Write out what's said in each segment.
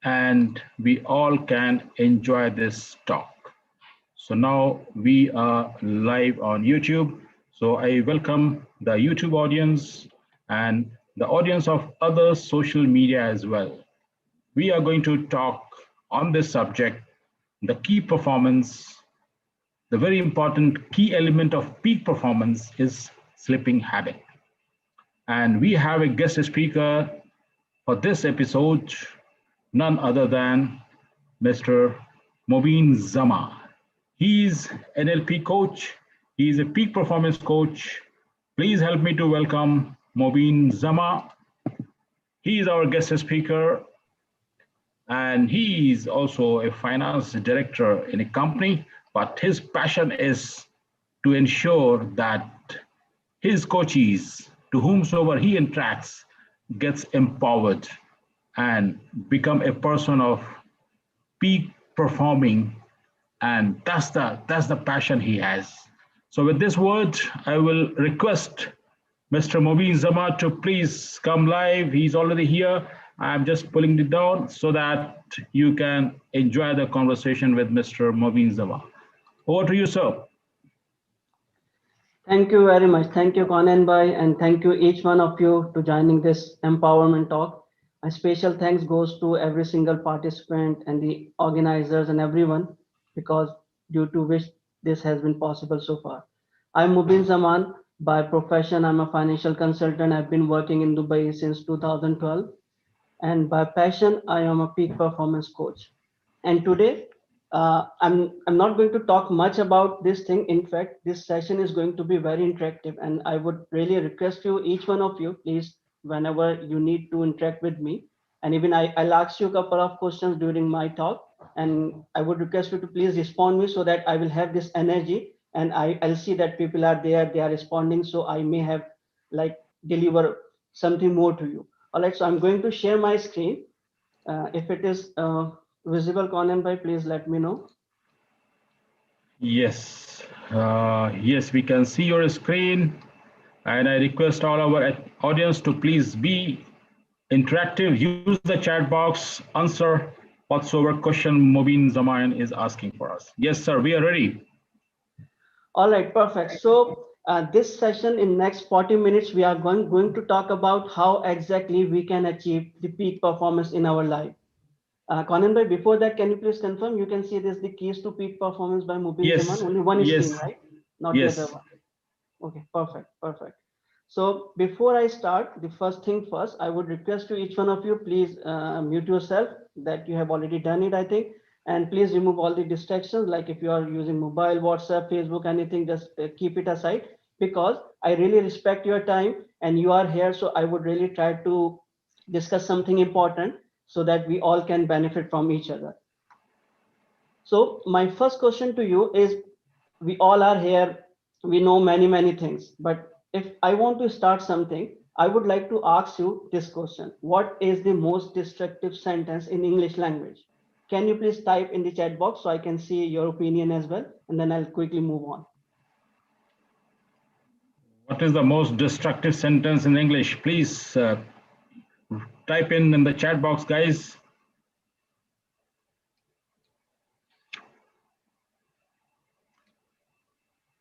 and we all can enjoy this talk. So now we are live on YouTube. So I welcome the YouTube audience and the audience of other social media as well. We are going to talk on this subject, the key performance. The very important key element of peak performance is sleeping habit. And we have a guest speaker for this episode, none other than Mr. Mobin Zaman. He's NLP coach. He's a peak performance coach. Please help me to welcome Mobin Zaman. He is our guest speaker, and he is also a finance director in a company, but his passion is to ensure that his coaches, to whomsoever he interacts, gets empowered and become a person of peak performing, and that's the passion he has. So with this word, I will request Mr. Mobin Zama to please come live. He's already here. I'm just pulling it down so that you can enjoy the conversation with Mr. Mobin Zama. Over to you, sir. Thank you very much. Thank you, Conan Bhai, and thank you each one of you to joining this empowerment talk. A special thanks goes to every single participant and the organizers and everyone, because due to which this has been possible so far. I'm Mubin Zaman. By profession, I'm a financial consultant. I've been working in Dubai since 2012, and by passion, I am a peak performance coach. And today, I'm not going to talk much about this thing. In fact, this session is going to be very interactive, and I would really request you, each one of you, please, whenever you need to interact with me, and even I'll ask you a couple of questions during my talk, and I would request you to please respond me so that I will have this energy, and I'll see that people are there, they are responding, so I may have like deliver something more to you. All right, so I'm going to share my screen. If it is visible, Conan Bhai, please let me know. Yes, yes, we can see your screen, and I request all our audience to please be interactive. Use the chat box, answer whatsoever question Mobin Zaman is asking for us. Yes, sir, we are ready. All right, perfect. So this session in next 40 minutes, we are going to talk about how exactly we can achieve the peak performance in our life. Conan Bhai, before that, can you please confirm? You can see this the keys to peak performance by Mubin Zaman. Yes, Only one screen, yes, right? Not the other yes. one. Okay, perfect, perfect. So before I start, the first thing first, I would request to each one of you, please mute yourself, that you have already done it, I think. And please remove all the distractions, like if you are using mobile, WhatsApp, Facebook, anything, just keep it aside, because I really respect your time and you are here. So I would really try to discuss something important so that we all can benefit from each other. So my first question to you is, we all are here, we know many things, but if I want to start something, I would like to ask you this question: what is the most destructive sentence in English language? Can you please type in the chat box so I can see your opinion as well, and then I'll quickly move on. What is the most destructive sentence in English? Please type in the chat box, guys.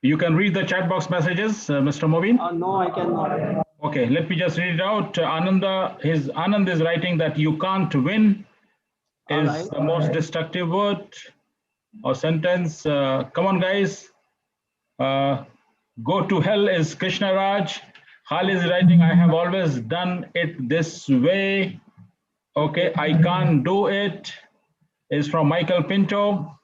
You can read the chat box messages, Mr. Movin. No, I cannot. Okay, let me just read it out. Anand is writing that you can't win is Right. the most destructive word or sentence. Come on, guys. Go to hell is Krishna Raj. Hal is writing, I have always done it this way. Okay, I can't do it is from Michael Pinto.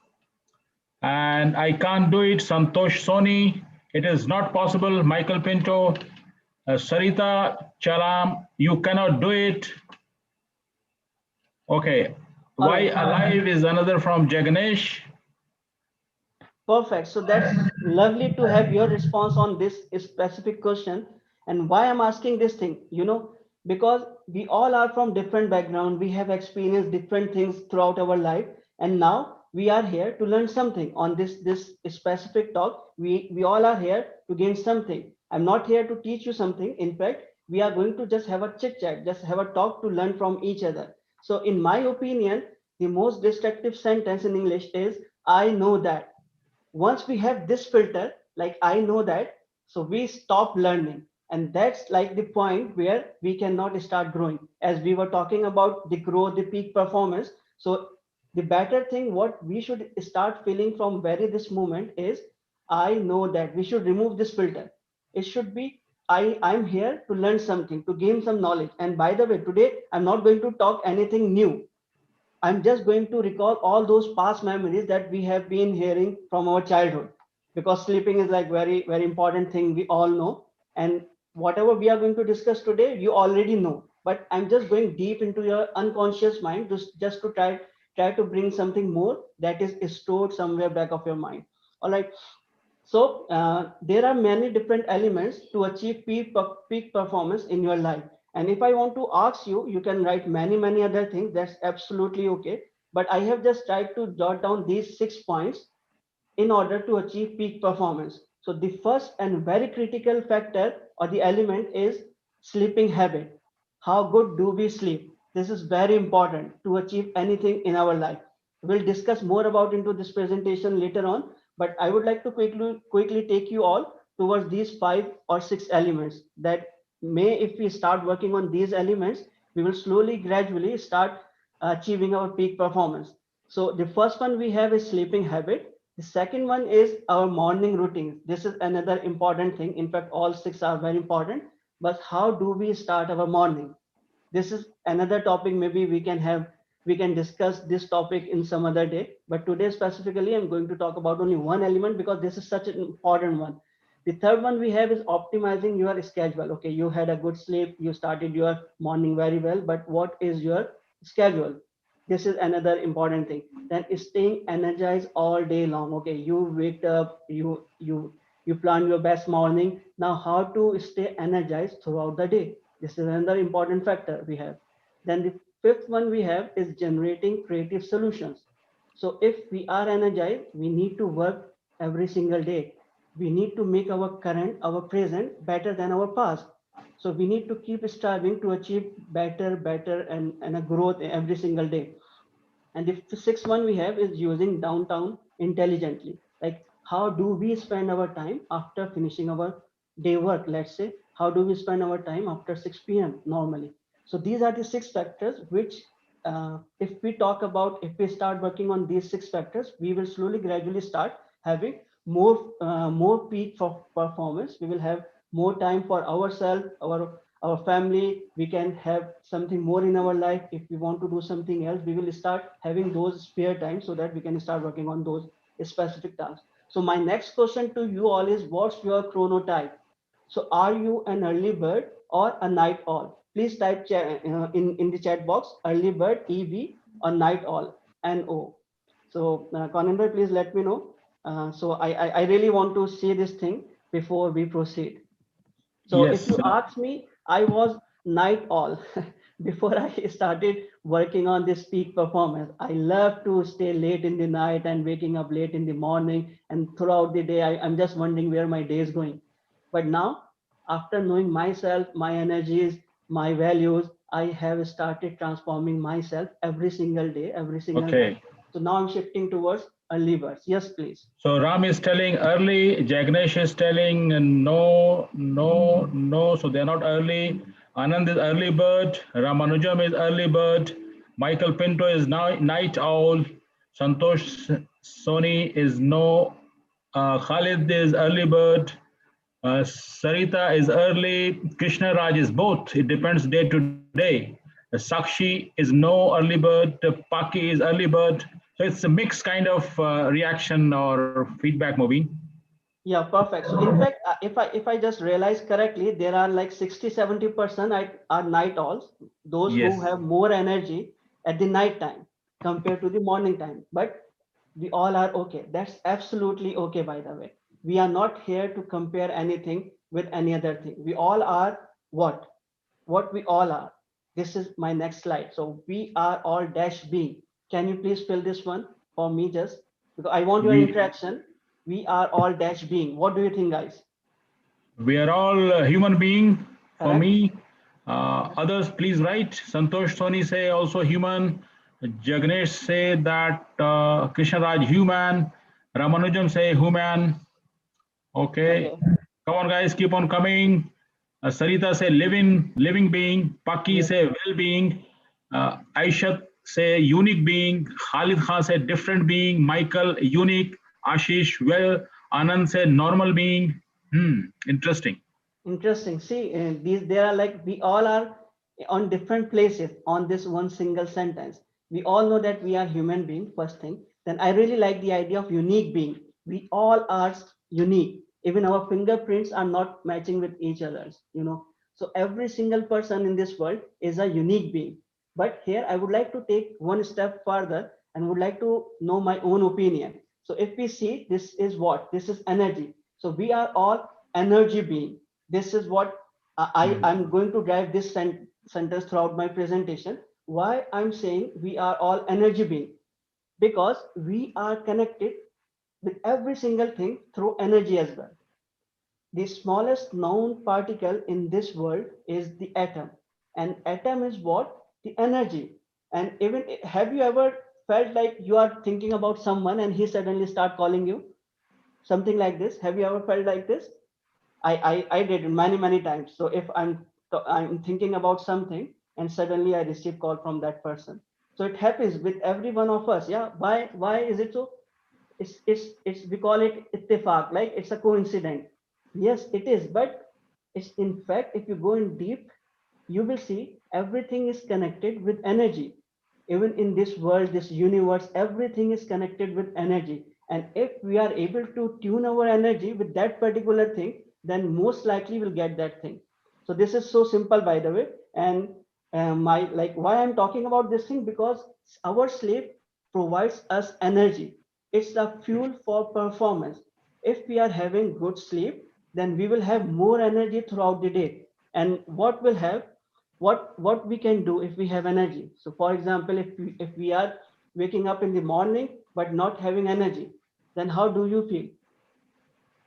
And I can't do it, Santosh Soni. It is not possible, Michael Pinto. Sarita Chalam, you cannot do it. Okay, why alive is another from Jaganesh. Perfect. So that's lovely to have your response on this specific question. And why I'm asking this thing, because we all are from different background. We have experienced different things throughout our life. And now we are here to learn something on this specific talk. We all are here to gain something. I'm not here to teach you something. In fact, we are going to just have a chit chat, just have a talk to learn from each other. So in my opinion, the most destructive sentence in English is I know that. Once we have this filter, like I know that, so we stop learning. And that's like the point where we cannot start growing. As we were talking about the growth, the peak performance. So the better thing, what we should start feeling from very this moment is, I know that we should remove this filter. It should be, I'm here to learn something, to gain some knowledge. And by the way, today, I'm not going to talk anything new. I'm just going to recall all those past memories that we have been hearing from our childhood, because sleeping is like very, very important thing we all know. And whatever we are going to discuss today, you already know. But I'm just going deep into your unconscious mind, just to try to bring something more that is stored somewhere back of your mind. All right. So there are many different elements to achieve peak performance in your life. And if I want to ask you, you can write many other things. That's absolutely okay. But I have just tried to jot down these 6 points in order to achieve peak performance. So the first and very critical factor or the element is sleeping habit. How good do we sleep? This is very important to achieve anything in our life. We'll discuss more about into this presentation later on, but I would like to quickly take you all towards these 5 or 6 elements that may, if we start working on these elements, we will slowly, gradually start achieving our peak performance. So the first one we have is sleeping habit. The second one is our morning routine. This is another important thing. In fact, all 6 are very important. But how do we start our morning? This is another topic. Maybe we can discuss this topic in some other day. But today specifically, I'm going to talk about only one element because this is such an important one. The third one we have is optimizing your schedule. Okay, you had a good sleep, you started your morning very well, but what is your schedule? This is another important thing. Then staying energized all day long. Okay, you wake up, you plan your best morning. Now how to stay energized throughout the day? This is another important factor we have. Then the fifth one we have is generating creative solutions. So if we are energized, we need to work every single day. We need to make our current, our present better than our past. So we need to keep striving to achieve better, and a growth every single day. And the sixth one we have is using downtown intelligently. Like how do we spend our time after finishing our day work? Let's say, how do we spend our time after 6 p.m. normally? So these are the 6 factors which, if we talk about, if we start working on these 6 factors, we will slowly, gradually start having more peak for performance. We will have more time for ourselves, our family. We can have something more in our life. If we want to do something else, we will start having those spare time so that we can start working on those specific tasks. So my next question to you all is, what's your chronotype? So are you an early bird or a night owl? Please type in the chat box, early bird, EV, or night owl, NO. So Conender, please let me know. So I really want to see this thing before we proceed. So if Yes. you ask me, I was night owl before I started working on this peak performance. I love to stay late in the night and waking up late in the morning. And throughout the day, I'm just wondering where my day is going. But now, after knowing myself, my energies, my values, I have started transforming myself every single day, every single night. Okay. So now I'm shifting towards early birds. Yes, please. So Ram is telling early, Jagnesh is telling no, no, no. So they're not early. Anand is early bird. Ramanujam is early bird. Michael Pinto is now night owl. Santosh Soni is no. Khalid is early bird. Sarita is early. Krishna Raj is both. It depends day to day. Sakshi is no early bird. Paki is early bird. So it's a mixed kind of reaction or feedback, Mobin. Yeah, perfect. So in fact, if I just realize correctly, there are like 60-70% are night owls, those who Yes. have more energy at the night time compared to the morning time. But we all are okay. That's absolutely okay, by the way. We are not here to compare anything with any other thing. We all are what? What we all are. This is my next slide. So we are all dash being. Can you please fill this one for me just? Because I want your We interaction. We are all dash being. What do you think, guys? we are all human being. For Correct? me, Others, please write. Santosh Soni say also human. Jagnesh say that Krishna Raj human. Ramanujam say human. Okay. Okay. Come on, guys, keep on coming. Sarita say living being. Paki Yes. say well-being. Aishat say unique being. Khalid Khan say different being. Michael unique. Ashish well. Anand say normal being. Interesting. Interesting. See, these there are like we all are on different places on this one single sentence. We all know that we are human being, first thing. Then I really like the idea of unique being. We all are unique. Even our fingerprints are not matching with each other's, you know. So every single person in this world is a unique being. But here I would like to take one step further and would like to know my own opinion. So if we see this is what? This is energy. So we are all energy being. This is what I'm going to drive this sentence throughout my presentation. Why I'm saying we are all energy being? Because we are connected with every single thing through energy as well. The smallest known particle in this world is the atom, and atom is what? The energy. And even have you ever felt like you are thinking about someone and he suddenly start calling you, something like this? Have you ever felt like this? I did many times. So if I'm thinking about something and suddenly I receive call from that person. So it happens with every one of us. Yeah. Why is it so? It's we call it ittifaq, like it's a coincidence. Yes, it is, but it's in fact if you go in deep, you will see everything is connected with energy. Even in this world, this universe, everything is connected with energy. And if we are able to tune our energy with that particular thing, then most likely we'll get that thing. So this is so simple, by the way. And my like why I'm talking about this thing, because our sleep provides us energy. It's the fuel for performance. If we are having good sleep, then we will have more energy throughout the day. And what will have what we can do if we have energy. So for example, if we are waking up in the morning but not having energy, then how do you feel?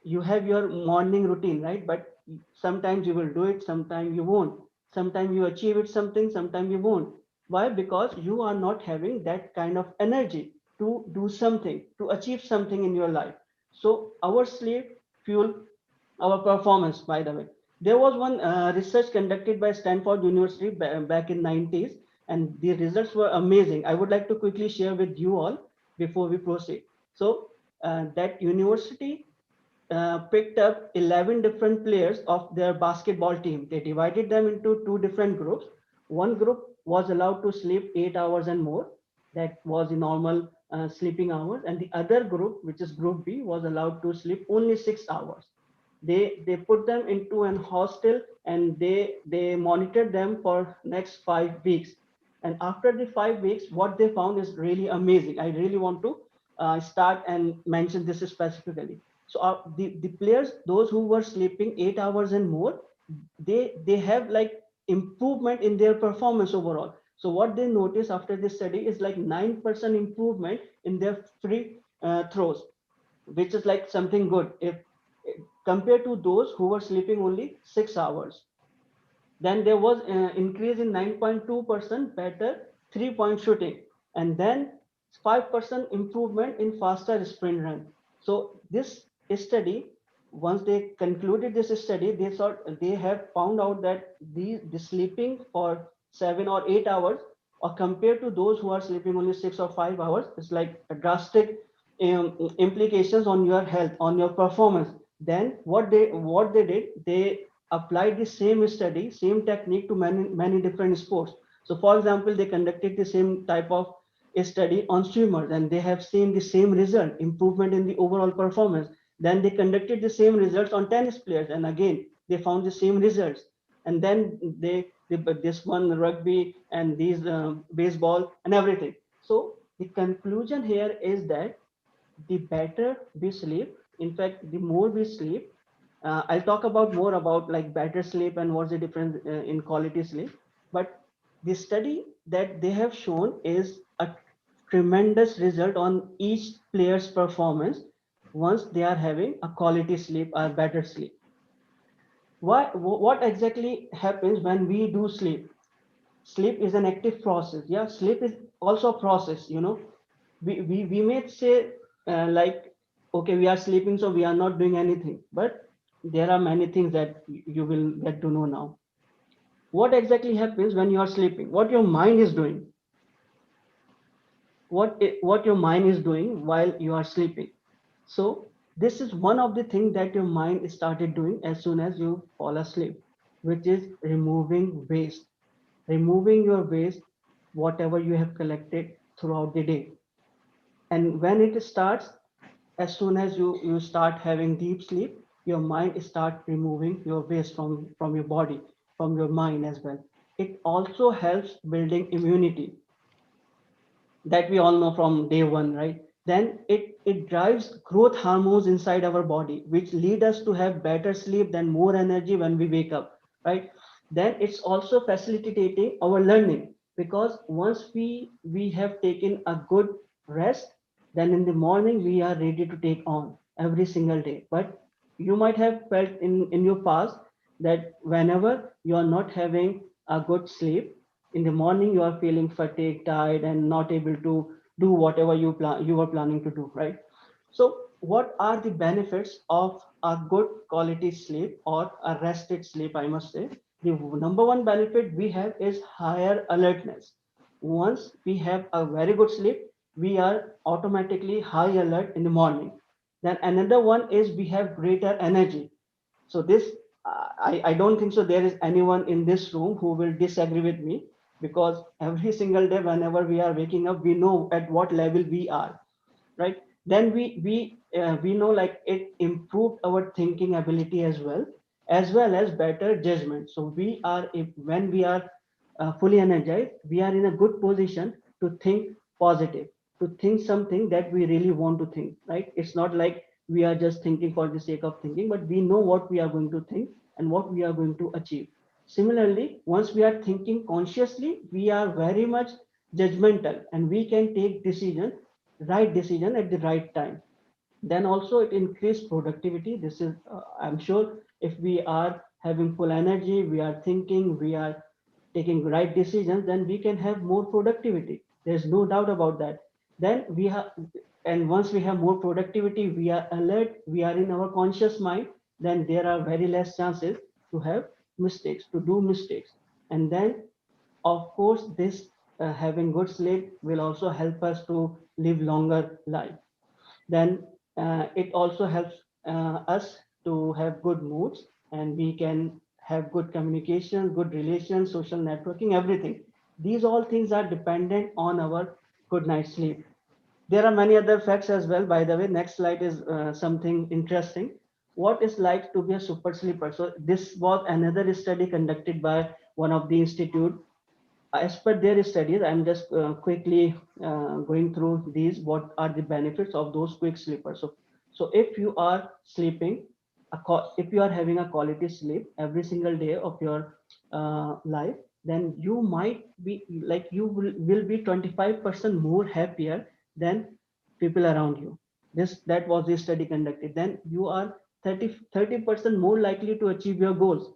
You have your morning routine, right? But sometimes you will do it, sometimes you won't. Sometimes you achieve it, sometimes you won't. Why? Because you are not having that kind of energy to do something, to achieve something in your life. So our sleep fuel our performance, by the way. There was one research conducted by Stanford University back in 90s, and the results were amazing. I would like to quickly share with you all before we proceed. So that university picked up 11 different players of their basketball team. They divided them into two different groups. One group was allowed to sleep 8 hours and more. That was the normal sleeping hours. And the other group, which is group B, was allowed to sleep only 6 hours. They put them into an hostel, and they monitored them for next 5 weeks. And after the 5 weeks, what they found is really amazing. I really want to start and mention this specifically. So the players, those who were sleeping 8 hours and more, they have like improvement in their performance overall. So what they notice after this study is like 9% improvement in their free throws, which is like something good if compared to those who were sleeping only 6 hours. Then there was an increase in 9.2% better 3-point shooting, and then 5% improvement in faster sprint run. So this study, once they concluded this study, they have found out that the sleeping for 7 or 8 hours, or compared to those who are sleeping only 6 or 5 hours, is like a drastic implications on your health, on your performance. Then what they did, they applied the same study, same technique to many different sports. So for example, they conducted the same type of a study on swimmers, and they have seen the same result, improvement in the overall performance. Then they conducted the same results on tennis players, and again they found the same results. And then but this one rugby and these baseball and everything. So the conclusion here is that the better we sleep, in fact the more we sleep, I'll talk about more about like better sleep and what's the difference in quality sleep. But the study that they have shown is a tremendous result on each player's performance once they are having a quality sleep or better sleep. What exactly happens when we do sleep? Sleep is an active process. Yeah, sleep is also a process. We may say, like, okay, we are sleeping, so we are not doing anything, but there are many things that you will get to know now. What exactly happens when you are sleeping? What your mind is doing? What your mind is doing while you are sleeping? So this is one of the things that your mind started doing as soon as you fall asleep, which is removing waste, removing your waste, whatever you have collected throughout the day. And when it starts, as soon as you start having deep sleep, your mind start removing your waste from your body, from your mind as well. It also helps building immunity, that we all know from day one, right? Then it drives growth hormones inside our body, which lead us to have better sleep, then more energy when we wake up, right? Then it's also facilitating our learning, because once we have taken a good rest, then in the morning we are ready to take on every single day. But you might have felt in your past that whenever you are not having a good sleep, in the morning you are feeling fatigued, tired, and not able to do whatever you were planning to do, right? So what are the benefits of a good quality sleep or a rested sleep? I must say the number one benefit we have is higher alertness. Once we have a very good sleep, we are automatically high alert in the morning. Then another one is we have greater energy. So this, I don't think so there is anyone in this room who will disagree with me, because every single day whenever we are waking up, we know at what level we are, right? Then we know, like, it improved our thinking ability as well as better judgment. So we are, if when we are fully energized, we are in a good position to think positive, to think something that we really want to think, right? It's not like we are just thinking for the sake of thinking, but we know what we are going to think and what we are going to achieve. Similarly, once we are thinking consciously, we are very much judgmental, and we can take right decision at the right time. Then also it increased productivity. This is, I'm sure, if we are having full energy, we are thinking, we are taking right decisions, then we can have more productivity. There's no doubt about that. Then we have, and once we have more productivity, we are alert, we are in our conscious mind, then there are very less chances to have mistakes, to do mistakes. And then, of course, this having good sleep will also help us to live longer life. Then it also helps us to have good moods, and we can have good communication, good relations, social networking, everything. These all things are dependent on our good night's sleep. There are many other facts as well. By the way, next slide is something interesting. What is like to be a super sleeper? So this was another study conducted by one of the institute. As per their studies, I'm just quickly going through these. What are the benefits of those quick sleepers? So if you are sleeping, if you are having a quality sleep every single day of your life, then you might be like, you will be 25% more happier than people around you. That was the study conducted. Then you are 30% more likely to achieve your goals.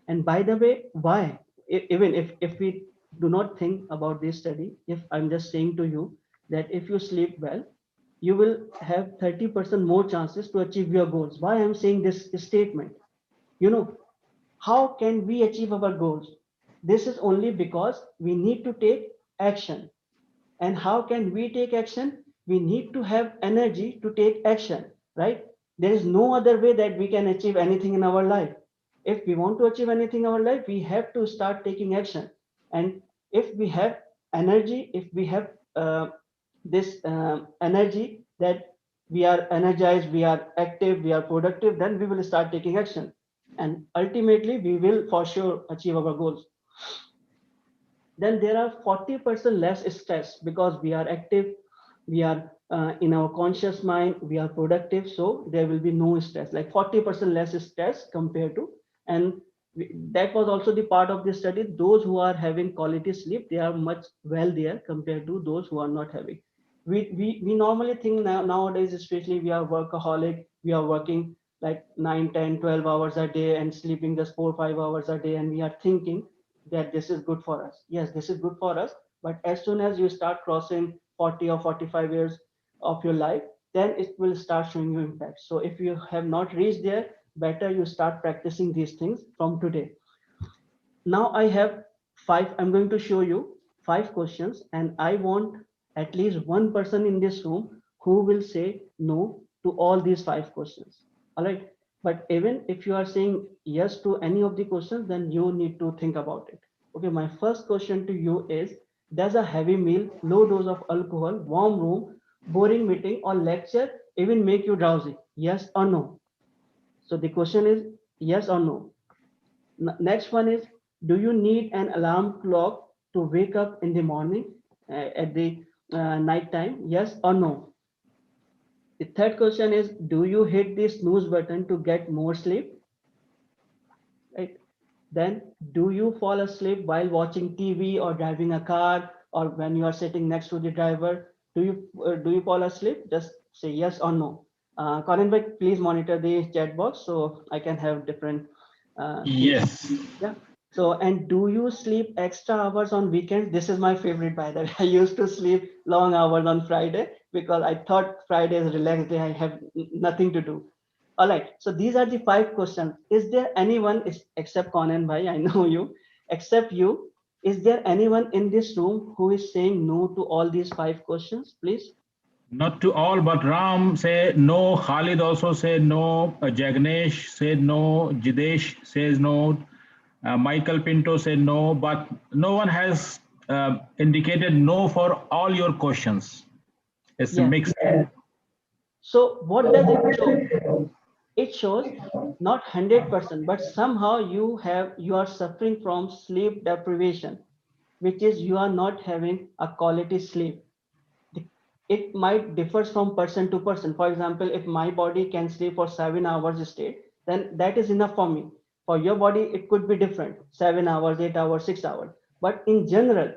And by the way, why? Even if we do not think about this study, if I'm just saying to you that if you sleep well, you will have 30% more chances to achieve your goals. Why I'm saying this statement? You know, how can we achieve our goals? This is only because we need to take action. And how can we take action? We need to have energy to take action, right? There is no other way that we can achieve anything in our life. If we want to achieve anything in our life, we have to start taking action. And if we have energy, if we have this energy, that we are energized, we are active, we are productive, then we will start taking action. And ultimately, we will for sure achieve our goals. Then there are 40% less stress, because we are active, we are in our conscious mind, we are productive, so there will be no stress, like 40% less stress compared to. And that was also the part of the study. Those who are having quality sleep, they are much wealthier compared to those who are not having. We normally think nowadays, especially we are workaholic, we are working like 9, 10, 12 hours a day and sleeping just 4, 5 hours a day, and we are thinking that this is good for us. Yes, this is good for us, but as soon as you start crossing 40 or 45 years of your life, then it will start showing you impact. So if you have not reached there, better you start practicing these things from today. Now I have five, I'm going to show you five questions, and I want at least one person in this room who will say no to all these five questions. All right. But even if you are saying yes to any of the questions, then you need to think about it. Okay. My first question to you is, does a heavy meal, low dose of alcohol, warm room, boring meeting, or lecture even make you drowsy? Yes or no? So the question is yes or no. Next one is, do you need an alarm clock to wake up in the morning, at the night time? Yes or no? The third question is, do you hit the snooze button to get more sleep? Right? Then, do you fall asleep while watching TV or driving a car, or when you are sitting next to the driver? Do you fall asleep? Just say yes or no. Karan bhai, please monitor the chat box so I can have different things. Yes. Yeah. So, and do you sleep extra hours on weekends? This is my favorite, by the way. I used to sleep long hours on Friday because I thought Friday is relaxed day. I have nothing to do. All right. So these are the five questions. Is there anyone, except Conan bhai, I know you, except you, is there anyone in this room who is saying no to all these five questions? Please. Not to all, but Ram said no. Khalid also said no. Jagnesh said no. Jidesh says no. Michael Pinto said no. But no one has indicated no for all your questions. It's Yes. mixed. So what does it show? It shows not 100%, but somehow you are suffering from sleep deprivation, which is you are not having a quality sleep. It might differ from person to person. For example, if my body can sleep for 7 hours straight, then that is enough for me. For your body, it could be different, 7 hours, 8 hours, 6 hours. But in general,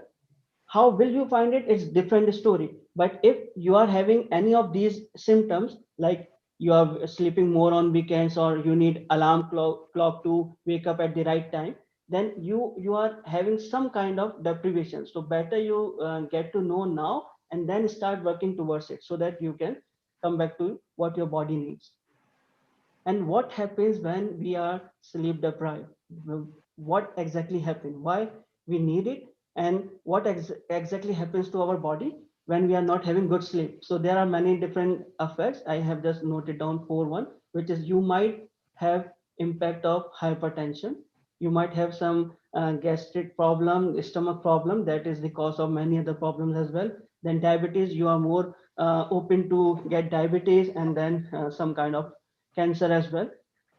how will you find it? It's different story. But if you are having any of these symptoms, like you are sleeping more on weekends, or you need alarm clock to wake up at the right time, then you are having some kind of deprivation. So better you get to know now and then start working towards it so that you can come back to what your body needs. And what happens when we are sleep deprived? What exactly happens? Why we need it? And what exactly happens to our body when we are not having good sleep? So there are many different effects. I have just noted down four one, which is you might have impact of hypertension. You might have some gastric problem, stomach problem. That is the cause of many other problems as well. Then diabetes, you are more open to get diabetes, and then some kind of cancer as well.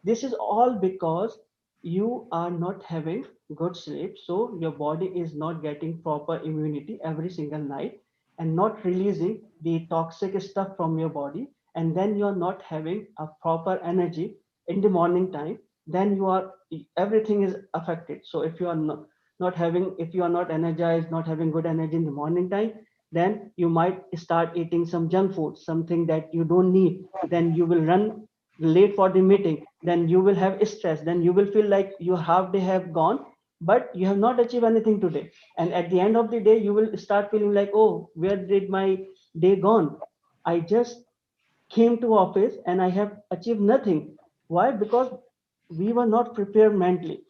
This is all because you are not having good sleep. So your body is not getting proper immunity every single night and not releasing the toxic stuff from your body. And then you are not having a proper energy in the morning time. Then you are, everything is affected. So if you are not having, if you are not energized, not having good energy in the morning time, then you might start eating some junk food, something that you don't need. Then you will run late for the meeting, then you will have stress, then you will feel like your half day have gone, but you have not achieved anything today. And at the end of the day, you will start feeling like, oh, where did my day gone? I just came to office and I have achieved nothing. Why? Because we were not prepared mentally.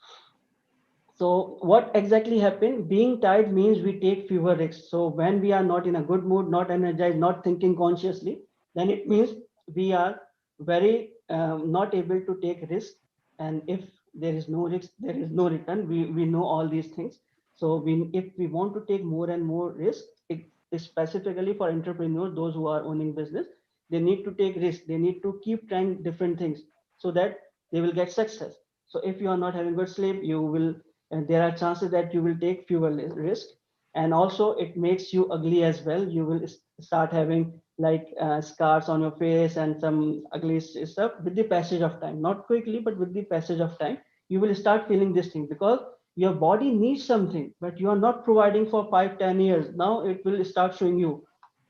So what exactly happened? Being tired means we take fewer risks. So when we are not in a good mood, not energized, not thinking consciously, then it means we are very not able to take risk. And if there is no risk, there is no return. We know all these things. So if we want to take more and more risk, it is specifically for entrepreneurs, those who are owning business, they need to take risk. They need to keep trying different things so that they will get success. So if you are not having good sleep, you will, and there are chances that you will take fewer risk. And also it makes you ugly as well. You will start having like scars on your face and some ugly stuff with the passage of time, not quickly, but with the passage of time. You will start feeling this thing because your body needs something, but you are not providing for 5, 10 years. Now it will start showing you.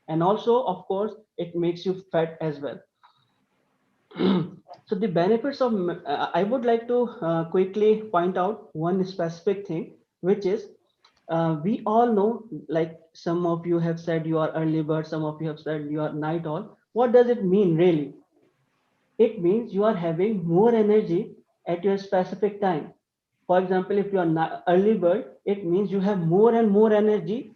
And also, of course, it makes you fat as well. So the benefits of, I would like to quickly point out one specific thing, which is we all know, like some of you have said you are early bird, some of you have said you are night owl. What does it mean really? It means you are having more energy at your specific time. For example, if you are early bird, it means you have more and more energy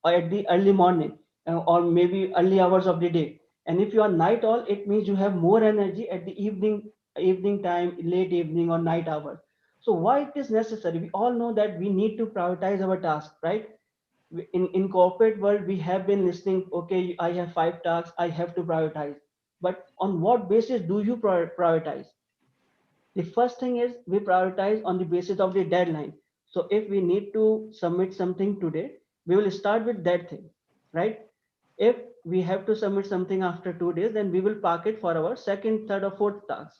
at the early morning or maybe early hours of the day. And if you are night owl, it means you have more energy at the evening time, late evening or night hours. So why it is necessary? We all know that we need to prioritize our task, right? In corporate world, we have been listening, okay, I have 5 tasks, I have to prioritize. But on what basis do you prioritize? The first thing is we prioritize on the basis of the deadline. So if we need to submit something today, we will start with that thing, right? If we have to submit something after 2 days, then we will park it for our second, third, or fourth task.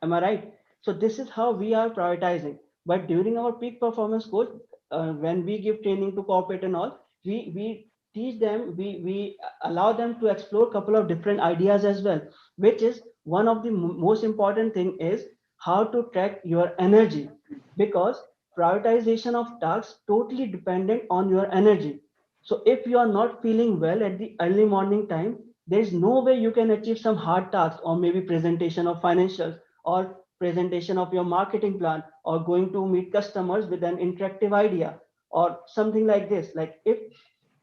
Am I right? So this is how we are prioritizing. But during our peak performance course, when we give training to corporate and all, we teach them, we allow them to explore a couple of different ideas as well, which is one of the most important thing is how to track your energy, because prioritization of tasks totally dependent on your energy. So if you are not feeling well at the early morning time, there is no way you can achieve some hard tasks or maybe presentation of financials or presentation of your marketing plan or going to meet customers with an interactive idea or something like this. Like if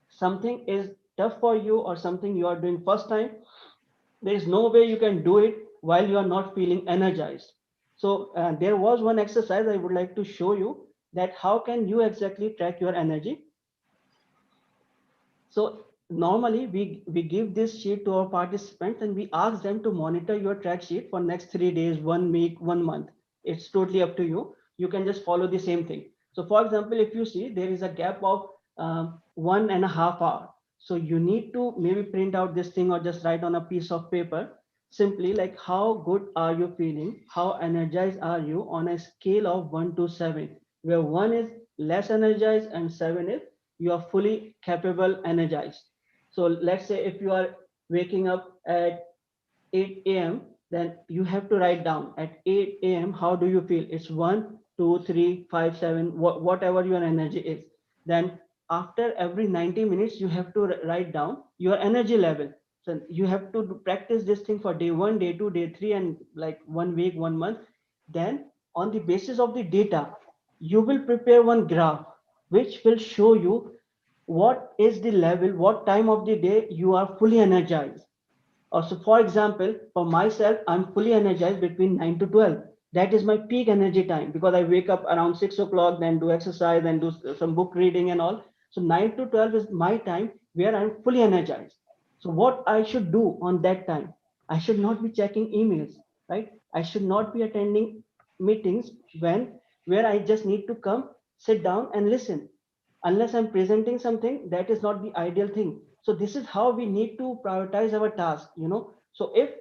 something is tough for you or something you are doing first time, there is no way you can do it while you are not feeling energized. So there was one exercise I would like to show you, that how can you exactly track your energy. So normally we give this sheet to our participants and we ask them to monitor your track sheet for next 3 days, 1 week, 1 month. It's totally up to you. You can just follow the same thing. So for example, if you see there is a gap of 1.5 hour. So you need to maybe print out this thing or just write on a piece of paper simply like how good are you feeling, how energized are you on a scale of 1 to 7, where 1 is less energized and 7 is you are fully capable, energized. So let's say if you are waking up at 8 a.m., then you have to write down at 8 a.m. how do you feel? It's 1, 2, 3, 5, 7, whatever your energy is. Then after every 90 minutes, you have to write down your energy level. So you have to practice this thing for day 1, day 2, day 3, and like 1 week, 1 month. Then on the basis of the data, you will prepare one graph which will show you what is the level, what time of the day you are fully energized. So for example, for myself, I'm fully energized between 9 to 12. That is my peak energy time because I wake up around 6 o'clock, then do exercise, then do some book reading and all. So 9 to 12 is my time where I'm fully energized. So what I should do on that time? I should not be checking emails, right? I should not be attending meetings when where I just need to come, sit down and listen. Unless I'm presenting something, that is not the ideal thing. So this is how we need to prioritize our task, So if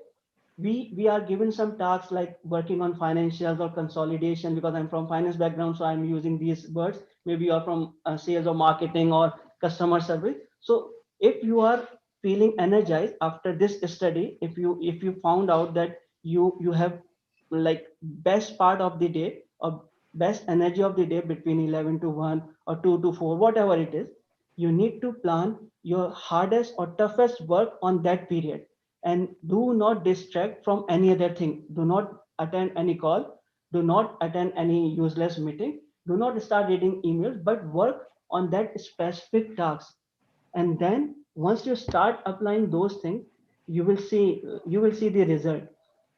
we are given some tasks like working on financials or consolidation, because I'm from finance background, so I'm using these words. Maybe you're from sales or marketing or customer service. So if you are feeling energized after this study, if you found out that you have like best part of the day or best energy of the day between 11 to 1 or 2 to 4, whatever it is, you need to plan your hardest or toughest work on that period, and do not distract from any other thing. Do not attend any call, do not attend any useless meeting, do not start reading emails, but work on that specific task. And then once you start applying those things, you will see the result.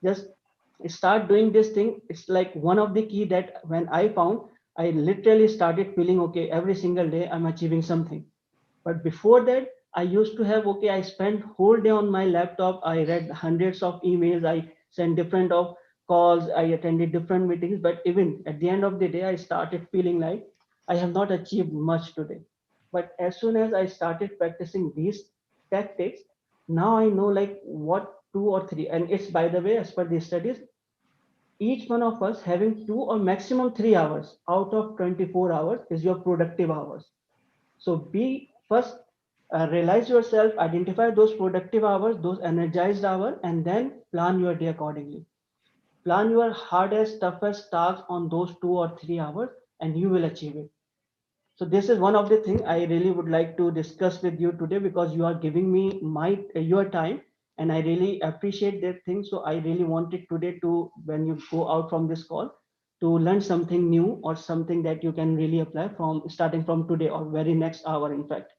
Just start doing this thing. It's like one of the key that when I found, I literally started feeling okay, every single day I'm achieving something. But before that, I used to have, okay, I spent whole day on my laptop. I read hundreds of emails. I sent different of calls. I attended different meetings. But even at the end of the day, I started feeling like I have not achieved much today. But as soon as I started practicing these tactics, now I know like what 2 or 3, and it's by the way, as per the studies, each one of us having 2 or maximum 3 hours out of 24 hours is your productive hours. So be first, realize yourself, identify those productive hours, those energized hours, and then plan your day accordingly. Plan your hardest, toughest tasks on those 2 or 3 hours, and you will achieve it. So this is one of the things I really would like to discuss with you today, because you are giving me my your time, and I really appreciate that thing. So I really wanted today to, when you go out from this call, to learn something new or something that you can really apply from starting from today or very next hour, in fact.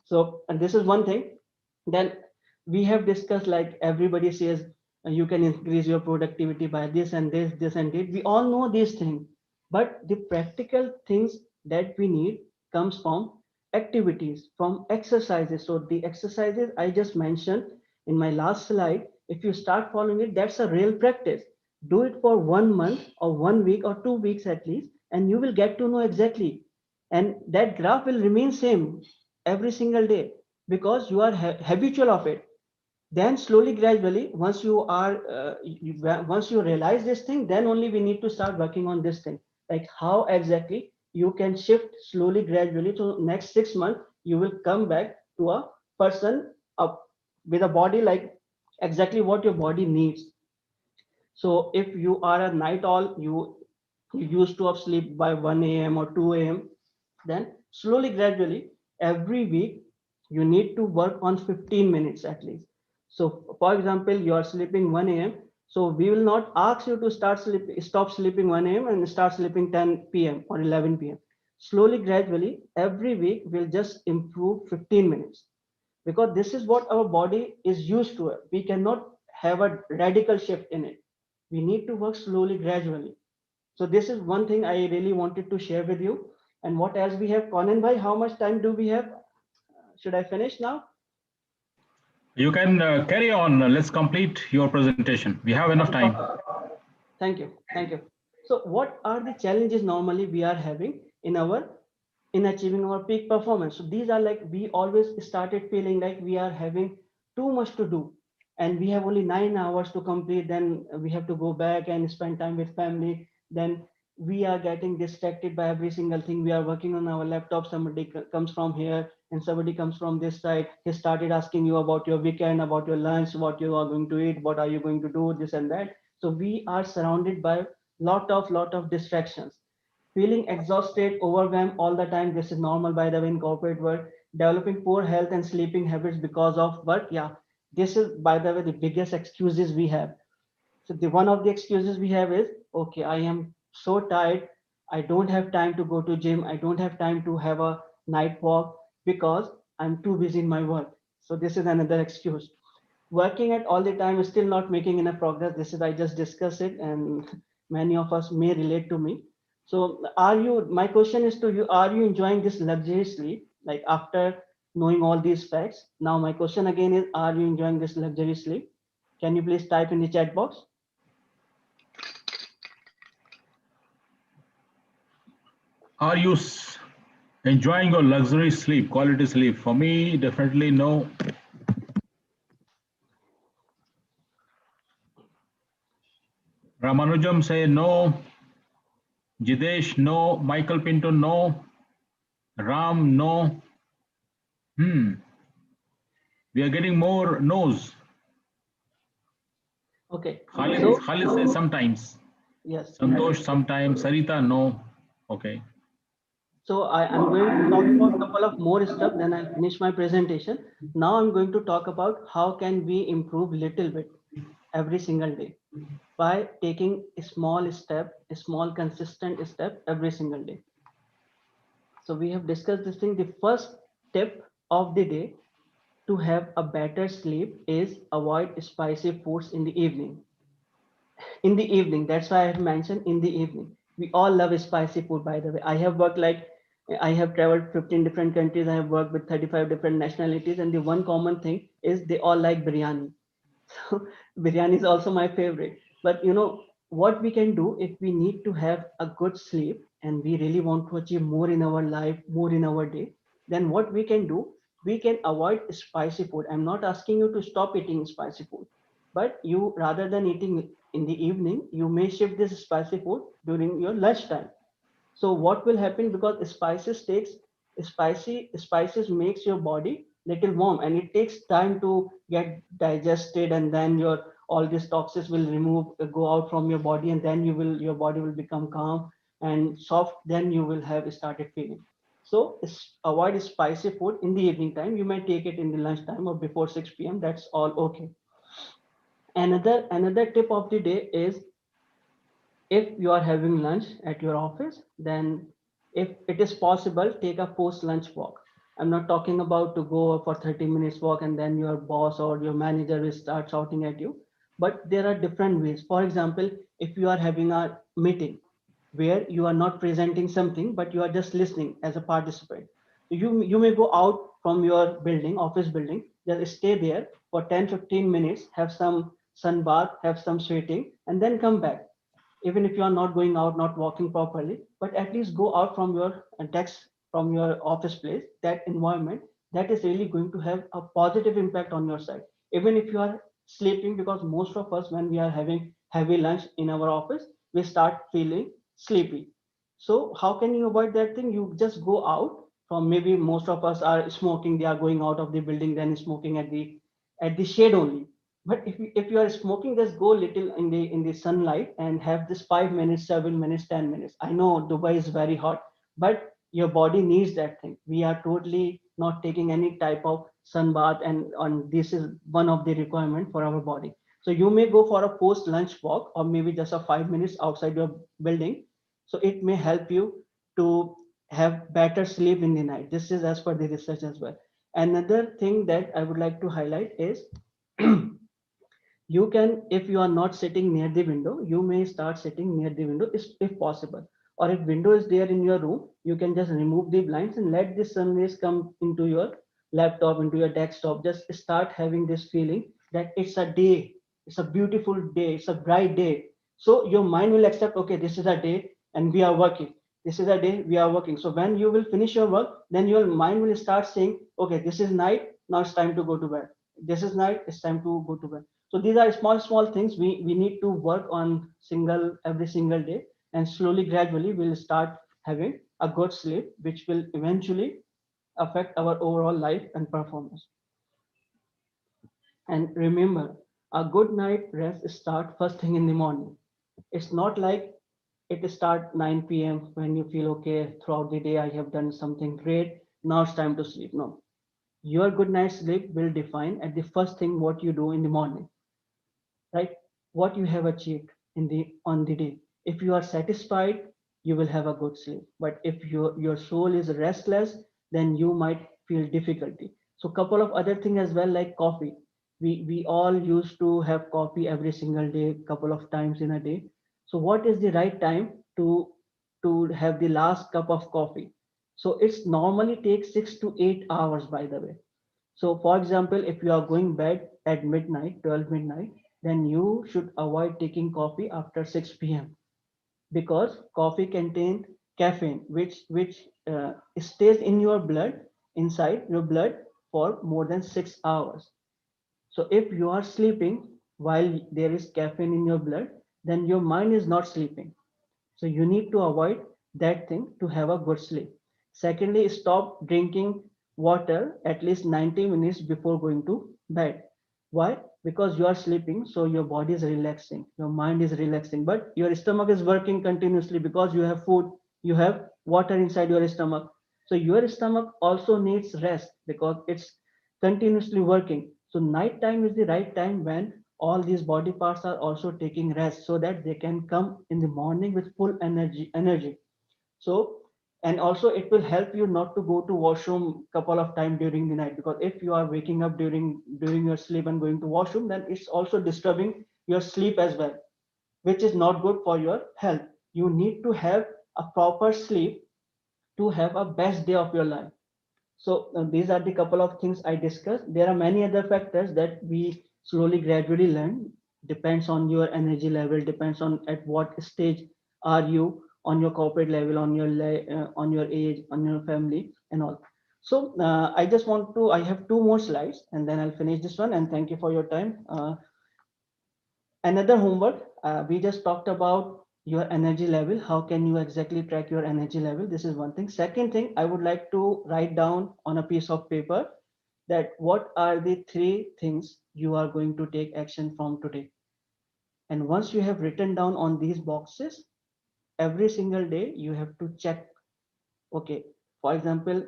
So, and this is one thing. Then we have discussed, like everybody says, you can increase your productivity by this and this and that. We all know these things, but the practical things that we need comes from activities, from exercises. So the exercises I just mentioned in my last slide, if you start following it, that's a real practice. Do it for 1 month or 1 week or 2 weeks at least, and you will get to know exactly. And that graph will remain same every single day, because you are habitual of it. Then slowly, gradually, once you are once you realize this thing, then only we need to start working on this thing, like how exactly you can shift slowly, gradually, to next 6 months you will come back to a person up with a body like exactly what your body needs. So if you are a night owl, you used to have sleep by 1 a.m. or 2 a.m., then slowly, gradually, every week you need to work on 15 minutes at least. So for example, you are sleeping 1 a.m., so we will not ask you to stop sleeping 1 a.m. and start sleeping 10 p.m. or 11 p.m. Slowly, gradually, every week will just improve 15 minutes, because this is what our body is used to. We cannot have a radical shift in it. We need to work slowly, gradually. So this is one thing I really wanted to share with you. And what else we have? Conan bhai, how much time do we have? Should I finish now? You can carry on. Let's complete your presentation. We have enough Okay, time. perfect. Thank you, thank you. So what are the challenges normally we are having in our, in achieving our peak performance? So these are, like, we always started feeling like we are having too much to do, and we have only 9 hours to complete. Then we have to go back and spend time with family. Then we are getting distracted by every single thing. We are working on our laptop. Somebody comes from here and somebody comes from this side. He started asking you about your weekend, about your lunch, what you are going to eat, what are you going to do, this and that. So we are surrounded by lot of distractions, feeling exhausted, overwhelmed all the time. This is normal, by the way, in corporate world. Developing poor health and sleeping habits because of work. Yeah, this is, by the way, the biggest excuses we have. So the one of the excuses we have is, okay, I am so tired. I don't have time to go to gym. I don't have time to have a night walk because I'm too busy in my work. So this is another excuse. Working at all the time is still not making enough progress. This is, I just discussed it, and many of us may relate to me. So are you, my question is to you, are you enjoying this luxuriously, like after knowing all these facts? Now my question again is, are you enjoying this luxuriously? Can you please type in the chat box? Are you enjoying your luxury sleep, quality sleep? For me, definitely no. Ramanujam say no. Jidesh no. Michael Pinto no. Ram no. Hmm. We are getting more no's. Okay, Khalid, so Khalid says sometimes. yes, Santosh sometimes. Sarita no. Okay. so I'm going to talk about a couple of more stuff, then I'll finish my presentation. Now I'm going to talk about how can we improve little bit every single day by taking a small step, a small consistent step every single day. So we have discussed this thing. The first tip of the day to have a better sleep is avoid spicy foods in the evening. In the evening, that's why I have mentioned in the evening. We all love spicy food, by the way. I have worked like, I have traveled 15 different countries. I have worked with 35 different nationalities, and the one common thing is they all like biryani. So biryani is also my favorite. But you know what we can do if we need to have a good sleep and we really want to achieve more in our life, more in our day, then what we can do, we can avoid spicy food. I'm not asking you to stop eating spicy food, but you, rather than eating in the evening, you may shift this spicy food during your lunchtime. So what will happen, because spices makes your body little warm, and it takes time to get digested, and then your all these toxins will remove, go out from your body, and then your body will become calm and soft. Then you will have started feeling. So avoid spicy food in the evening time. You may take it in the lunchtime or before 6 p.m. That's all okay. Another tip of the day is, if you are having lunch at your office, then if it is possible, take a post lunch walk. I'm not talking about to go for 30 minutes walk and then your boss or your manager will start shouting at you, but there are different ways. For example, if you are having a meeting where you are not presenting something but you are just listening as a participant, so you may go out from your building, office building, just stay there for 10-15 minutes, have some sun bath, have some sweating, and then come back. Even if you are not going out, not walking properly, but at least go out from your desk, from your office place, that environment, that is really going to have a positive impact on your side. Even if you are sleeping, because most of us, when we are having heavy lunch in our office, we start feeling sleepy. So how can you avoid that thing? You just go out from, maybe most of us are smoking, they are going out of the building, then smoking at the shade only. But if you are smoking, just go little in the sunlight and have this 5 minutes, 7 minutes, 10 minutes. I know Dubai is very hot, but your body needs that thing. We are totally not taking any type of sun bath, and this is one of the requirement for our body. So you may go for a post lunch walk, or maybe just a 5 minutes outside your building. So it may help you to have better sleep in the night. This is as per the research as well. Another thing that I would like to highlight is, you can, if you are not sitting near the window, you may start sitting near the window if possible. Or if window is there in your room, you can just remove the blinds and let the sun rays come into your laptop, into your desktop. Just start having this feeling that it's a day, it's a beautiful day, it's a bright day. So your mind will accept, okay, this is a day and we are working, this is a day we are working. So when you will finish your work, then your mind will start saying, okay, this is night, now it's time to go to bed. This is night, it's time to go to bed. So these are small things we need to work on every single day, and slowly, gradually, we'll start having a good sleep, which will eventually affect our overall life and performance. And remember, a good night rest start first thing in the morning. It's not like it start 9 p.m. when you feel okay, throughout the day I have done something great, now it's time to sleep. No, your good night's sleep will define at the first thing what you do in the morning, right? What you have achieved in the on the day. If you are satisfied, you will have a good sleep. But if your soul is restless, then you might feel difficulty. So couple of other things as well, like coffee. We all used to have coffee every single day, couple of times in a day. So what is the right time to have the last cup of coffee? So it's normally takes 6 to 8 hours, by the way. So for example, if you are going bed at midnight, 12 midnight, then you should avoid taking coffee after 6 p.m. because coffee contains caffeine, which stays in your blood, inside your blood, for more than 6 hours. So if you are sleeping while there is caffeine in your blood, then your mind is not sleeping. So you need to avoid that thing to have a good sleep. Secondly, stop drinking water at least 90 minutes before going to bed. Why? Because you are sleeping, so your body is relaxing, your mind is relaxing, but your stomach is working continuously because you have food, you have water inside your stomach. So your stomach also needs rest because it's continuously working. So night time is the right time when all these body parts are also taking rest, so that they can come in the morning with full energy. So, and also it will help you not to go to washroom couple of times during the night, because if you are waking up during your sleep and going to washroom, then it's also disturbing your sleep as well, which is not good for your health. You need to have a proper sleep to have a best day of your life. So these are the couple of things I discussed. There are many other factors that we slowly, gradually learn. Depends on your energy level. Depends on at what stage are you on your corporate level, on your age, on your family, and all. So I just want to. I have two more slides, and then I'll finish this one. And thank you for your time. Another homework, we just talked about your energy level. How can you exactly track your energy level? This is one thing. Second thing, I would like to write down on a piece of paper that what are the three things you are going to take action from today. And once you have written down on these boxes, every single day you have to check. Okay, for example,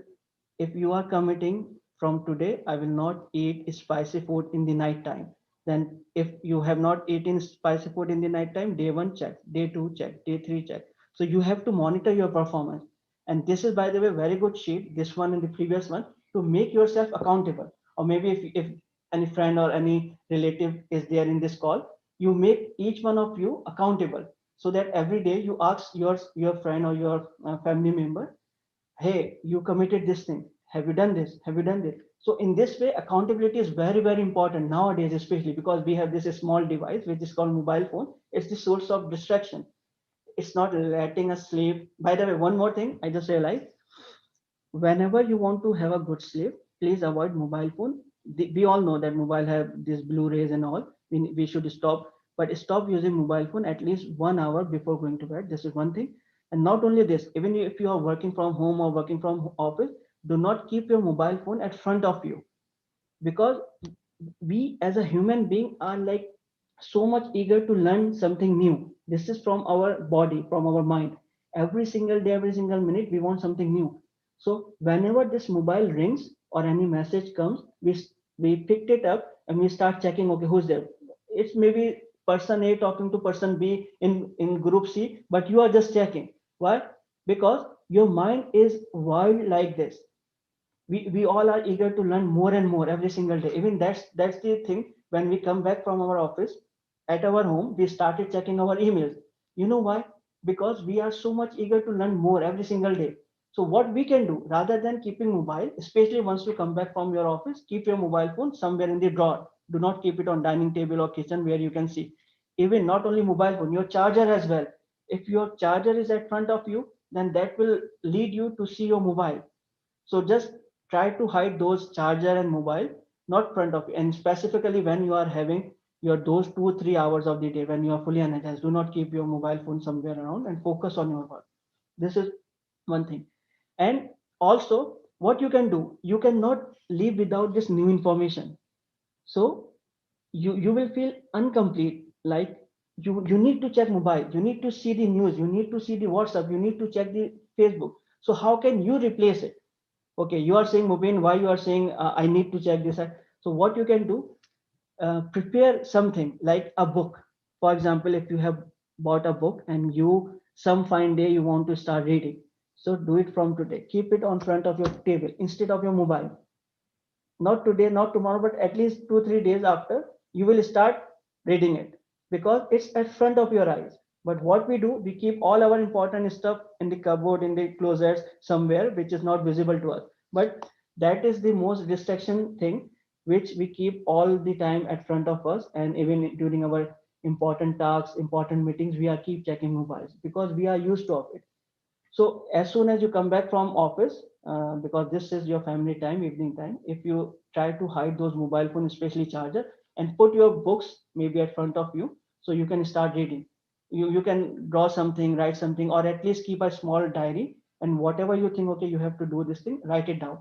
if you are committing from today, I will not eat spicy food in the night time, then if you have not eaten spicy food in the night time, day one check, day two check, day three check. So you have to monitor your performance. And this is, by the way, very good sheet, this one and the previous one, to make yourself accountable. Or maybe if any friend or any relative is there in this call, you make each one of you accountable, so that every day you ask your friend or your family member, hey, you committed this thing, have you done this, have you done this? So in this way, accountability is very, very important nowadays, especially because we have this small device which is called mobile phone. It's the source of distraction. It's not letting us sleep. By the way, one more thing I just realized, whenever you want to have a good sleep, please avoid mobile phone. We all know that mobile have these blue rays and all. We should stop, but stop using mobile phone at least 1 hour before going to bed. This is one thing. And not only this, even if you are working from home or working from office, do not keep your mobile phone at front of you, because we as a human being are like so much eager to learn something new. This is from our body, from our mind. Every single day, every single minute, we want something new. So whenever this mobile rings or any message comes, we picked it up and we start checking, okay, who's there? It's maybe person A talking to person B in group C, but you are just checking. Why? Because your mind is wild like this. We all are eager to learn more and more every single day. Even that's the thing. When we come back from our office, at our home, we started checking our emails. You know why? Because we are so much eager to learn more every single day. So what we can do, rather than keeping mobile, especially once you come back from your office, keep your mobile phone somewhere in the drawer. Do not keep it on dining table or kitchen where you can see. Even not only mobile phone, your charger as well. If your charger is at front of you, then that will lead you to see your mobile. So just try to hide those charger and mobile not front of you. And specifically when you are having your those 2 3 hours of the day when you are fully energized, do not keep your mobile phone somewhere around and focus on your work. This is one thing. And also, what you can do, you cannot live without this new information. So you will feel incomplete. Like you need to check mobile, you need to see the news, you need to see the WhatsApp, you need to check the Facebook. So how can you replace it? Okay, you are saying, Mobin, why you are saying I need to check this? So what you can do, prepare something like a book. For example, if you have bought a book and you some fine day you want to start reading, so do it from today. Keep it on front of your table instead of your mobile. Not today, not tomorrow, but at least 2 3 days after, you will start reading it, because it's at front of your eyes. But what we do, we keep all our important stuff in the cupboard, in the closets, somewhere which is not visible to us. But that is the most distraction thing, which we keep all the time at front of us. And even during our important tasks, important meetings, we are keep checking mobiles because we are used to it. So as soon as you come back from office, because this is your family time, evening time, if you try to hide those mobile phone, especially charger, and put your books maybe at front of you, so you can start reading. You can draw something, write something, or at least keep a small diary. And whatever you think, okay, you have to do this thing, write it down.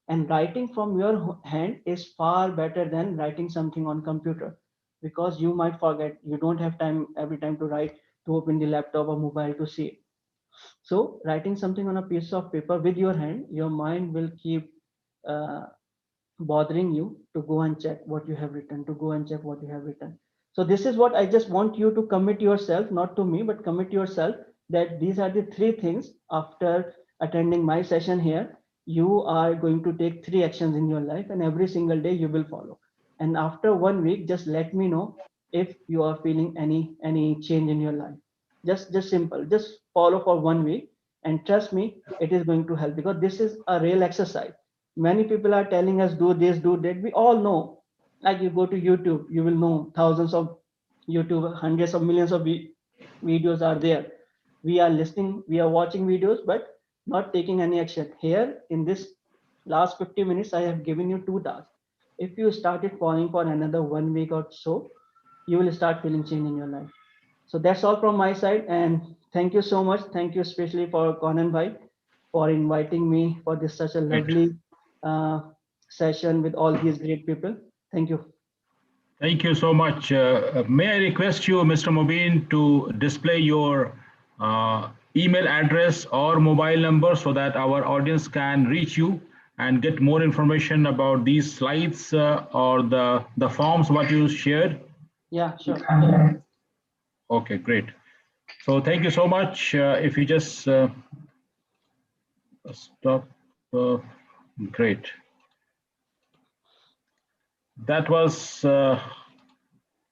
And writing from your hand is far better than writing something on computer, because you might forget. You don't have time every time to write, to open the laptop or mobile to see. So writing something on a piece of paper with your hand, your mind will keep uh, bothering you to go and check what you have written, to go and check what you have written. So this is what I just want you to commit yourself, not to me, but commit yourself, that these are the three things. After attending my session here, you are going to take three actions in your life, and every single day you will follow. And after 1 week, just let me know if you are feeling any change in your life. Just simple, just follow for 1 week, and trust me, it is going to help, because this is a real exercise. Many people are telling us do this, do that, we all know. Like, you go to YouTube, you will know thousands of YouTube, hundreds of millions of videos are there. We are listening, we are watching videos, but not taking any action. Here in this last 50 minutes, I have given you two tasks. If you started following for another 1 week or so, you will start feeling change in your life. So that's all from my side, and thank you so much. Thank you especially for Conan Bhai for inviting me for this such a Right. lovely uh, session with all these great people. Thank you. Thank you so much. May I request you, Mr. Mobin, to display your email address or mobile number so that our audience can reach you and get more information about these slides or the forms what you shared? Yeah, sure. Okay, great. So thank you so much. If you just stop, great. That was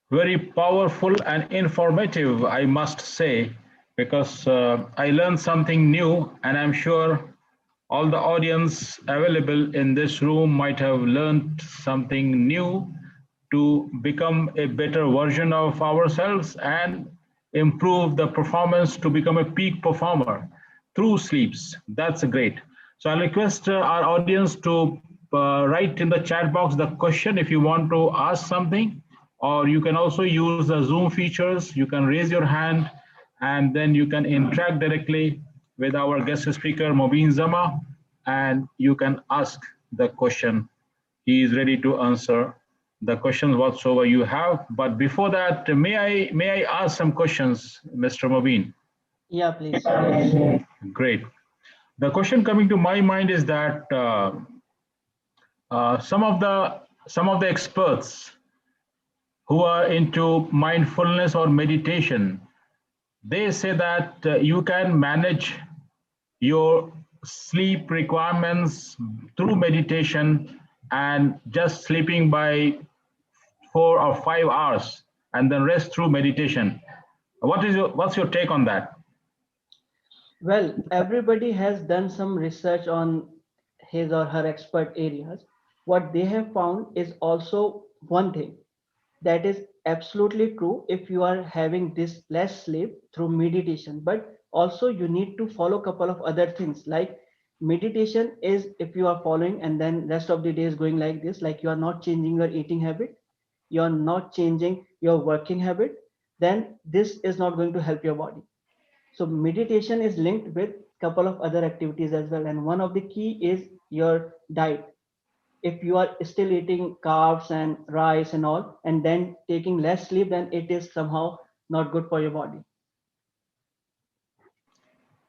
very powerful and informative, I must say, because I learned something new, and I'm sure all the audience available in this room might have learned something new to become a better version of ourselves and improve the performance to become a peak performer through sleeps. That's great. So I'll request our audience to write in the chat box the question if you want to ask something, or you can also use the Zoom features. You can raise your hand and then you can interact directly with our guest speaker, Mobin Zama, and you can ask the question. He is ready to answer the questions whatsoever you have. But before that, may I ask some questions, Mr. Mobin? Yeah, please. Great. The question coming to my mind is that some of the experts who are into mindfulness or meditation, they say that you can manage your sleep requirements through meditation and just sleeping by 4 or 5 hours and then rest through meditation. What's your take on that? Well, everybody has done some research on his or her expert areas. What they have found is also one thing that is absolutely true if you are having this less sleep through meditation, but also you need to follow a couple of other things like meditation is if you are following and then rest of the day is going like this, like you are not changing your eating habit, you are not changing your working habit, then this is not going to help your body. So meditation is linked with couple of other activities as well, and one of the key is your diet. If you are still eating carbs and rice and all and then taking less sleep, then it is somehow not good for your body.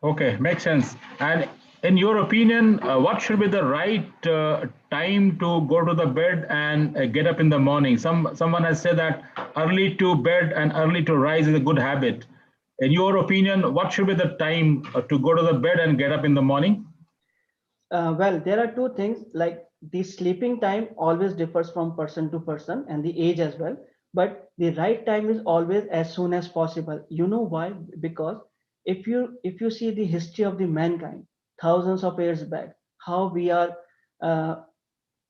Okay, makes sense. And in your opinion, what should be the right time to go to the bed and get up in the morning? Someone has said that early to bed and early to rise is a good habit. In your opinion, what should be the time to go to the bed and get up in the morning? Well, there are two things like the sleeping time always differs from person to person and the age as well. But the right time is always as soon as possible. You know why? Because if you see the history of the mankind, thousands of years back, how we are uh,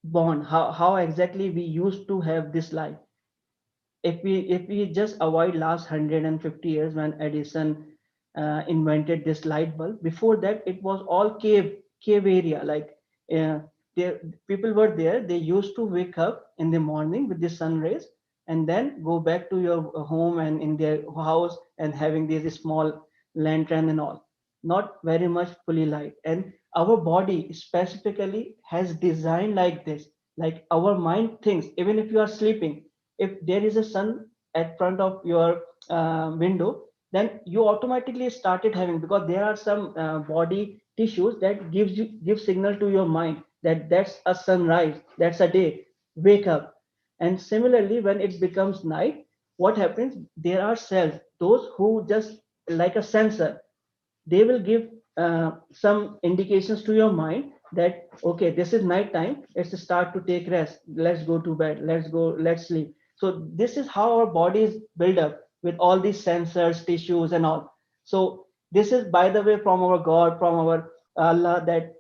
born, how exactly we used to have this life. If we just avoid last 150 years when Edison invented this light bulb, before that it was all cave area, like uh, there people were there, they used to wake up in the morning with the sun rays and then go back to your home and in their house and having this small lantern and all, not very much fully light. And our body specifically has designed like this, like our mind thinks even if you are sleeping, if there is a sun at front of your window, then you automatically started having, because there are some body tissues that give signal to your mind that that's a sunrise, that's a day, wake up. And similarly when it becomes night, what happens, there are cells, those who just like a sensor, they will give some indications to your mind that okay, this is night time, let's start to take rest, let's go to bed, let's go, let's sleep. So this is how our body is built up with all these sensors, tissues and all. So this is, by the way, from our God, from our Allah, that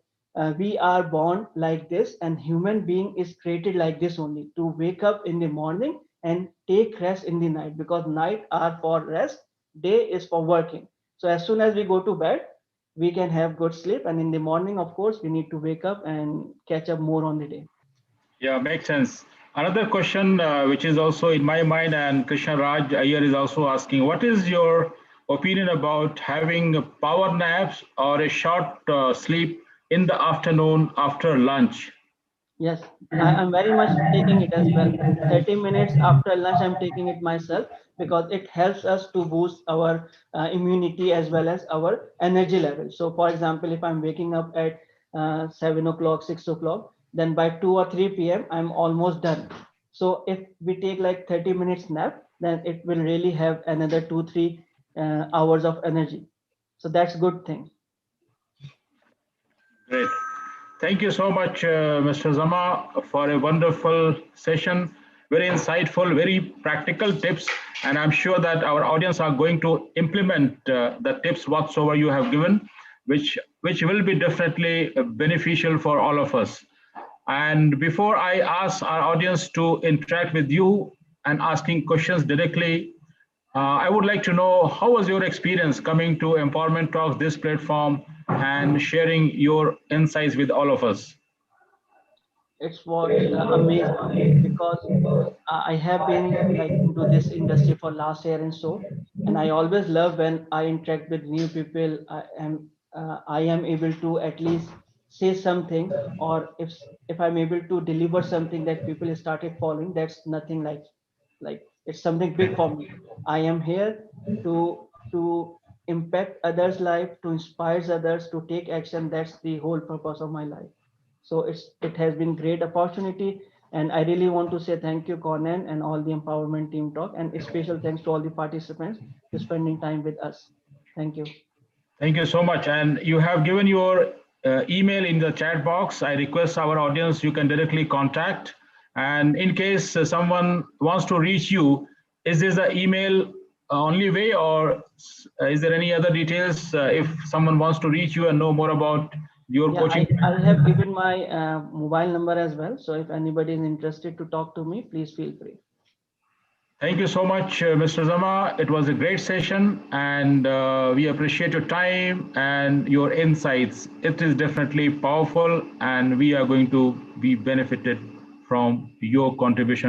we are born like this and human being is created like this only, to wake up in the morning and take rest in the night, because night are for rest, day is for working. So as soon as we go to bed, we can have good sleep, and in the morning, of course, we need to wake up and catch up more on the day. Yeah, makes sense. Another question which is also in my mind, and Krishna Raj Iyer is also asking, what is your opinion about having power naps or a short sleep in the afternoon after lunch? Yes, I'm very much taking it as well. 30 minutes after lunch, I'm taking it myself because it helps us to boost our immunity as well as our energy level. So, for example, if I'm waking up at 7 o'clock, 6 o'clock, then by 2 or 3 p.m., I'm almost done. So, if we take like 30 minutes nap, then it will really have another 2, 3 hours of energy. So, that's good thing. Great. Thank you so much, Mr. Zama, for a wonderful session. Very insightful, very practical tips. And I'm sure that our audience are going to implement the tips whatsoever you have given, which will be definitely beneficial for all of us. And before I ask our audience to interact with you and asking questions directly, I would like to know how was your experience coming to Empowerment Talks, this platform, and sharing your insights with all of us. It's was amazing because I have been like into this industry for last year and so, and I always love when I interact with new people. I am able to at least say something, or if I'm able to deliver something that people started following, that's nothing like it's something big for me. I am here to impact others' life, to inspire others to take action. That's the whole purpose of my life. So it has been great opportunity, and I really want to say thank you, Conan, and all the empowerment team talk, and a special thanks to all the participants for spending time with us. Thank you. Thank you so much. And you have given your email in the chat box. I request our audience you can directly contact. And in case someone wants to reach you, is this the email only way, or is there any other details if someone wants to reach you and know more about your Yeah, coaching? I have given my mobile number as well. So if anybody is interested to talk to me, please feel free. Thank you so much, Mr. Zama. It was a great session, and we appreciate your time and your insights. It is definitely powerful, and we are going to be benefited from your contribution